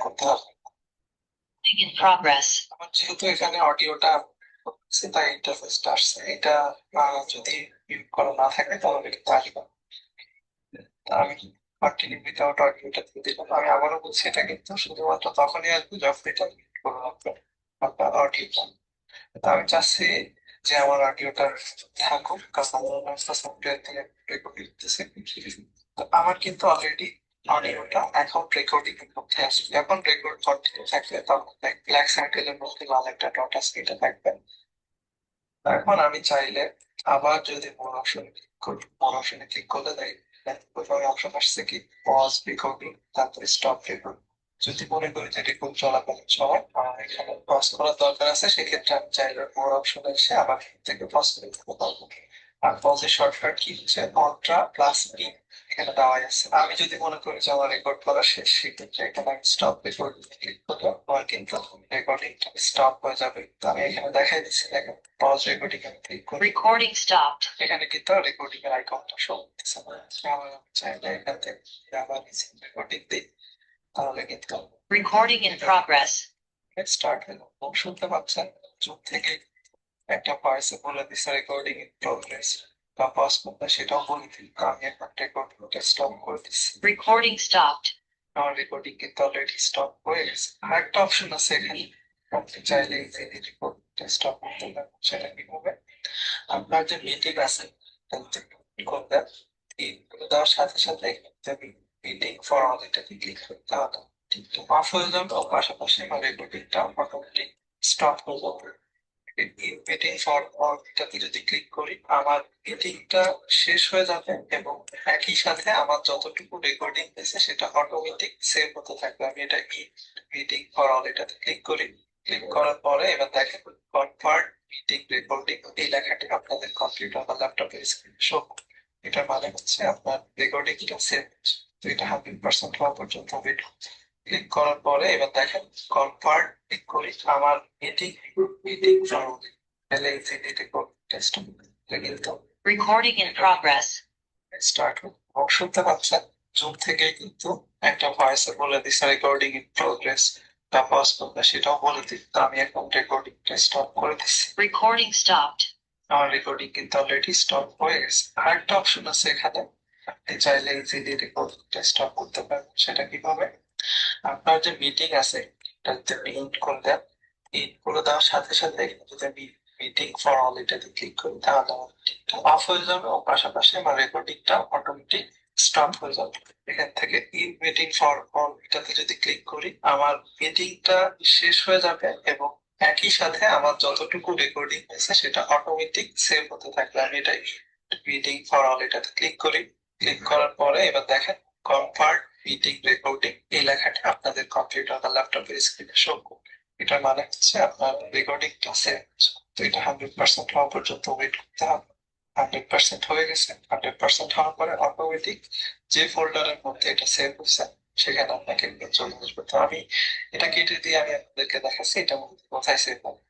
করতে হবে। In progress. আমার যেহেতু এখানে অডিওটা হচ্ছে তাই ইন্টারফেসটা আসছে, এটা যদি মিউট করা না থাকে তাহলে কিন্তু আসবে না। তা আমি কন্টিনিউ উইদাউট অডিওটা দিয়ে দিলাম। আমি আবারও বলছি, এটা কিন্তু শুধুমাত্র তখনই আসবে যখন এটা মিউট করবো আপনার অডিওটা। তা আমি চাচ্ছি যে আমার অডিওটা থাকুক, কারণ আমার সফটওয়্যার দিয়ে রেকর্ড করতেছে। তো আমার কিন্তু অলরেডি অডিওটা এখন রেকর্ডিং এর মধ্যে আসবে। এখন রেকর্ড কন্টিনিউ থাকলে তখন ব্ল্যাক সার্কেলের মধ্যে লাল একটা ডট আছে, এটা থাকবে। এখন আমি চাইলে আবার যদি মোর অপশনে ক্লিক করি, মোর অপশনে ক্লিক করলে প্রথমে অপশন আসছে কি পজ রেকর্ডিং, তারপরে স্টপ রেকর্ডিং। যদি মনে করি যে রেকর্ড চলাকালীন সময় এখানে পজ করার দরকার আছে, সেক্ষেত্রে আমি চাইলে মোর অপশনে এসে আবার এখান থেকে পজ করে দিতে পারবো। আর পজের শর্টকাট কি হচ্ছে অল্ট্রা প্লাস পি, এখানে দেওয়া আছে। আমি যদি মনে করি যে আমার রেকর্ড করা শেষ, সেক্ষেত্রে এখানে আমি স্টপ রেকর্ডিং ক্লিক করলে আমার কিন্তু রেকর্ডিংটা স্টপ হয়ে যাবে। তো আমি এখানে দেখাই দিচ্ছি, দেখেন পজ রেকর্ডিং আমি ক্লিক করি, Recording stopped. এখানে কিন্তু রেকর্ডিং এর আইকনটা শো করতেছে না। আমি চাইলে এখান থেকে আবার রেকর্ডিং দিই, তাহলে কিন্তু Recording in progress. স্টার্ট হলো। শুনতে পাচ্ছেন চুপ থেকে একটা ভয়েসে বলে দিচ্ছে রেকর্ডিং ইন প্রোগ্রেস, বা পজ করতে সেটাও বলে দিই। আমি এখন রেকর্ডিংটা স্টপ করে দিচ্ছি। Recording stopped. আমার রেকর্ডিং কিন্তু অলরেডি স্টপ হয়ে গেছে। আর একটা অপশন আছে এখানে, আপনি চাইলে এই যে রেকর্ডিংটা স্টপ করতে পারবেন। সেটা কি হবে, আপনার যে মিটিং আছে তাতে করবেন, এই করে দেওয়ার সাথে সাথে মিটিং ফর অল এটাতে ক্লিক করতে হবে। কিন্তু অফ হয়ে যাবে ও পাশাপাশি আমার রেকর্ডিংটা অটোমেটিক স্টপ হয়ে যাবে। মিটিং ফর অল এটাতে যদি ক্লিক করি আমার মিটিংটা শেষ হয়ে যাবে, এবং একই সাথে আমার যতটুকু রেকর্ডিং হয়েছে সেটা অটোমেটিক সেভ হতে থাকবে। আমি এটা মিটিং ফর অল এটাতে ক্লিক করি। ক্লিক করার পরে এবার দেখেন কনভার্ট মিটিং রেকর্ডিং, এই লেখাটি আপনাদের কম্পিউটার বা ল্যাপটপের স্ক্রিনে শো করবে। এটা মানে হচ্ছে আপনার রেকর্ডিংটা সেভ হচ্ছে। তো এটা 100% হওয়া পর্যন্ত ওয়েট করতে। ক্লিক করার পরে এবার দেখেন কনভার্ট ক্লিক করি, আমার meeting meeting for all LACD record test কিন্তু Recording in progress. স্টার্ট শুনতে পাচ্ছেন জুম থেকে কিন্তু একটা ভয়েসে বলে দিচ্ছে রেকর্ডিং ইন প্রোগ্রেস, বা পজ করবে সেটাও বলে দিই। তো আমি এখন রেকর্ডিংটা স্টপ করে দিচ্ছি। Recording stopped. আমার রেকর্ডিং কিন্তু অলরেডি স্টপ হয়ে গেছে। আরেকটা অপশন আছে এখানে, আপনি চাইলে ইজিলি রেকর্ডিংটা স্টপ করতে পারবেন। সেটা কিভাবে, আপনার যে মিটিং আছে এটাতে ইন্ড করে দেন। ইন্ড করে দেওয়ার সাথে সাথে যদি আমি মিটিং ফর অল এটাতে ক্লিক করি, তাহলে আমার মিটিংটা অফ হয়ে যাবে ও পাশাপাশি আমার রেকর্ডিংটা অটোমেটিক স্টপ হয়ে যাবে। এখান থেকে ইন মিটিং ফর অল এটাতে যদি ক্লিক করি আমার মিটিংটা শেষ হয়ে যাবে, এবং একই সাথে আমার যতটুকু রেকর্ডিং হয়েছে সেটা অটোমেটিক সেভ হতে থাকবে। আমি এটা মিটিং ফর অল এটাতে ক্লিক করি। ক্লিক করার পরে এবার দেখেন কনভার্ট মিটিং রেকর্ডিং, এই লেখাটা আপনাদের কম্পিউটার বা ল্যাপটপের স্ক্রিনে শো করবে। এটার মানে হচ্ছে আপনার রেকর্ডিংটা সেভ হচ্ছে। তো এটা 100% হওয়া পর্যন্ত ওয়েট করতে হবে। 100% হয়ে গেছে। 100% হওয়ার পরে অটোমেটিক যে ফোল্ডারের মধ্যে এটা সেভ হচ্ছে সেখানে আপনাকে নিয়ে চলে আসবে। তো আমি এটা কেটে দিয়ে আমি আপনাদেরকে দেখাচ্ছি এটা কোথায় সেভ হবে।